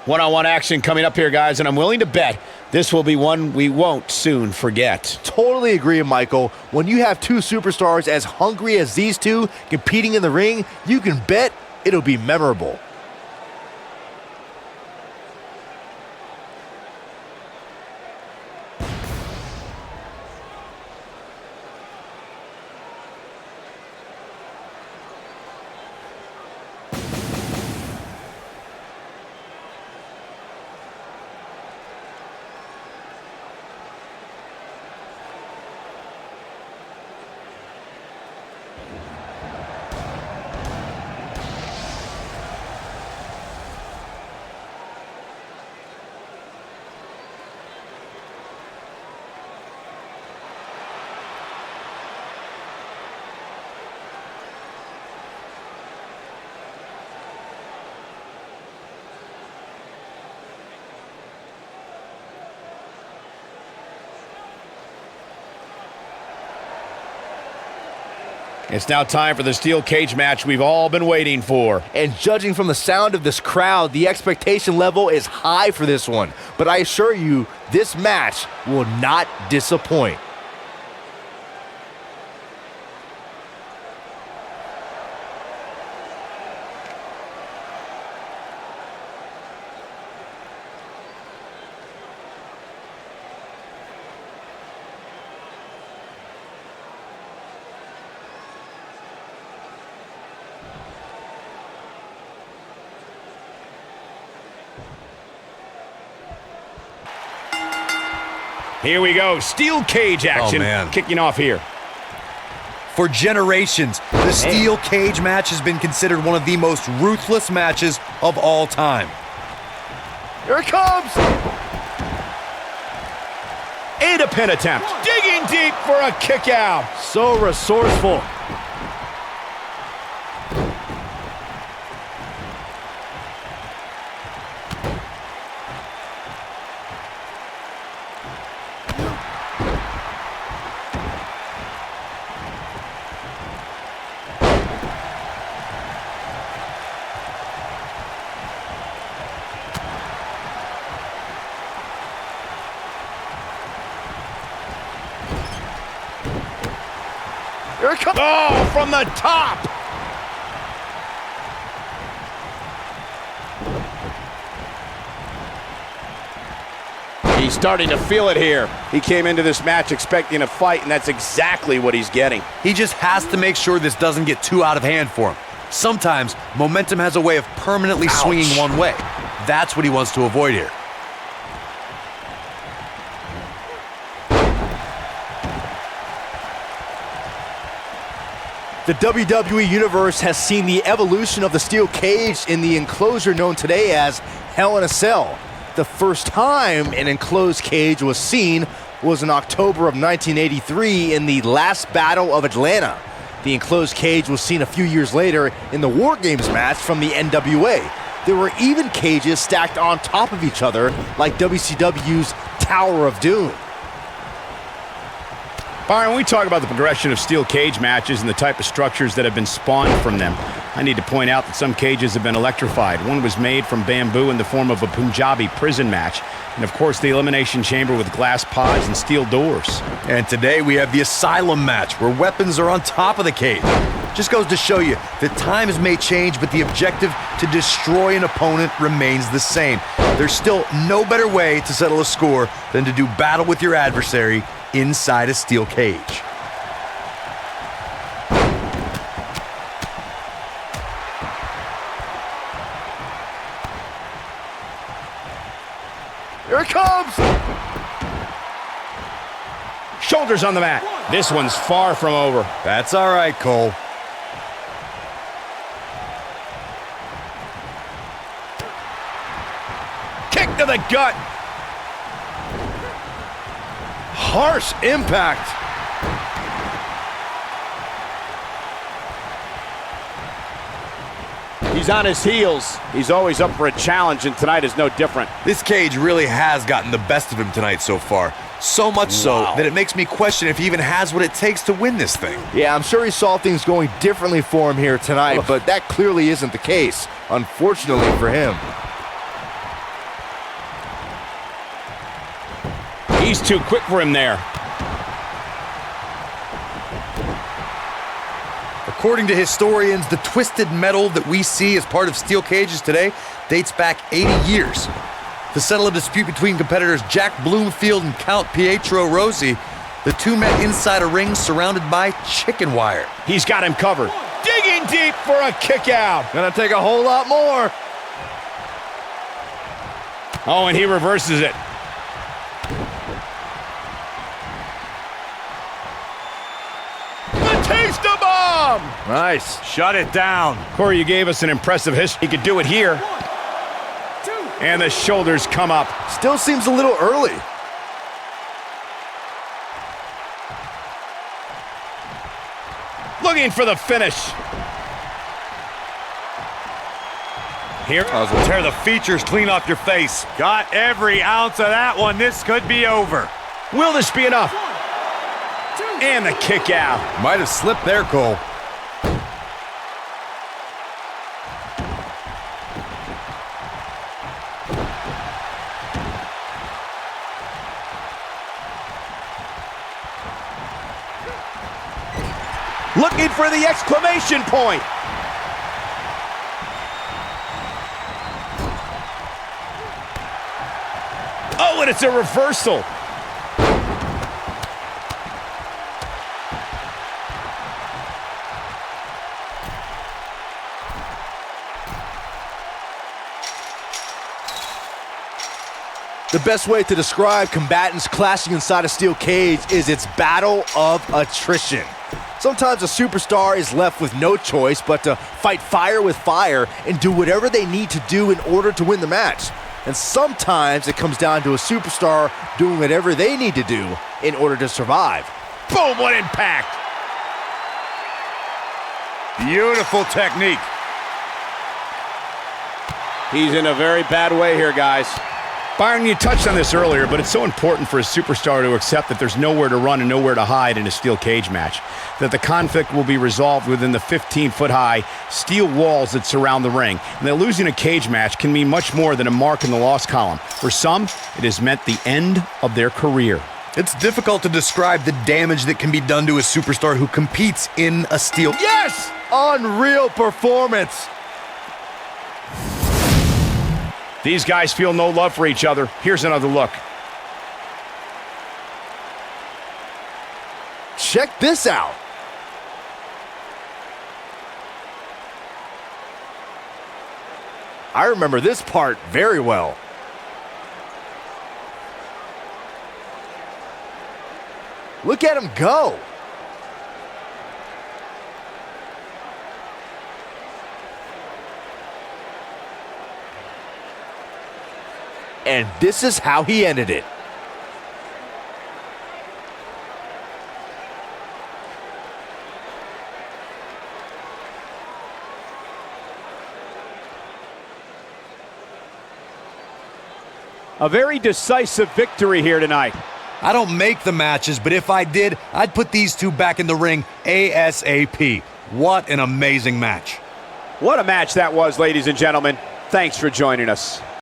One-on-one action coming up here, guys, and I'm willing to bet this will be one we won't soon forget. Totally agree, Michael. When you have two superstars as hungry as these two competing in the ring, you can bet it'll be memorable. It's now time for the steel cage match we've all been waiting for. And judging from the sound of this crowd, the expectation level is high for this one. But I assure you, this match will not disappoint. Here we go, steel cage action kicking off here. For generations, the steel cage match has been considered one of the most ruthless matches of all time. Here it comes! And a pin attempt, digging deep for a kick out. So resourceful. Here it comes. Oh, from the top. He's starting to feel it here. He came into this match expecting a fight, and that's exactly what he's getting. He just has to make sure this doesn't get too out of hand for him. Sometimes, momentum has a way of permanently swinging one way. That's what he wants to avoid here. The WWE Universe has seen the evolution of the steel cage in the enclosure known today as Hell in a Cell. The first time an enclosed cage was seen was in October of 1983 in the Last Battle of Atlanta. The enclosed cage was seen a few years later in the War Games match from the NWA. There were even cages stacked on top of each other like WCW's Tower of Doom. Byron, when we talk about the progression of steel cage matches and the type of structures that have been spawned from them, I need to point out that some cages have been electrified. One was made from bamboo in the form of a Punjabi prison match. And of course, the elimination chamber with glass pods and steel doors. And today we have the Asylum match, where weapons are on top of the cage. Just goes to show you that times may change, but the objective to destroy an opponent remains the same. There's still no better way to settle a score than to do battle with your adversary inside a steel cage. Here it comes! Shoulders on the mat. This one's far from over. That's all right, Cole. Kick to the gut. Harsh impact. He's on his heels. He's always up for a challenge, and tonight is no different. This cage really has gotten the best of him tonight so far. So much so that it makes me question if he even has what it takes to win this thing. Yeah, I'm sure he saw things going differently for him here tonight, but that clearly isn't the case, unfortunately for him. Just too quick for him there. According to historians, the twisted metal that we see as part of steel cages today dates back 80 years. To settle a dispute between competitors Jack Bloomfield and Count Pietro Rossi, the two met inside a ring surrounded by chicken wire. He's got him covered. Digging deep for a kick out. Gonna take a whole lot more. Oh, and he reverses it. Batista bomb! Nice. Shut it down. Corey, you gave us an impressive history. He could do it here. And the shoulders come up. Still seems a little early. Looking for the finish. Here. Tear the features clean off your face. Got every ounce of that one. This could be over. Will this be enough? And the kick out. Might have slipped there, Cole. Looking for the exclamation point. Oh, and it's a reversal. The best way to describe combatants clashing inside a steel cage is its battle of attrition. Sometimes a superstar is left with no choice but to fight fire with fire and do whatever they need to do in order to win the match. And sometimes it comes down to a superstar doing whatever they need to do in order to survive. Boom, what impact. Beautiful technique. He's in a very bad way here, guys. Byron, you touched on this earlier, but it's so important for a superstar to accept that there's nowhere to run and nowhere to hide in a steel cage match. That the conflict will be resolved within the 15-foot-high steel walls that surround the ring. And that losing a cage match can mean much more than a mark in the loss column. For some, it has meant the end of their career. It's difficult to describe the damage that can be done to a superstar who competes in a steel. Yes! Unreal performance. These guys feel no love for each other. Here's another look. Check this out. I remember this part very well. Look at him go. And this is how he ended it. A very decisive victory here tonight. I don't make the matches, but if I did, I'd put these two back in the ring ASAP. What an amazing match. What a match that was, ladies and gentlemen. Thanks for joining us.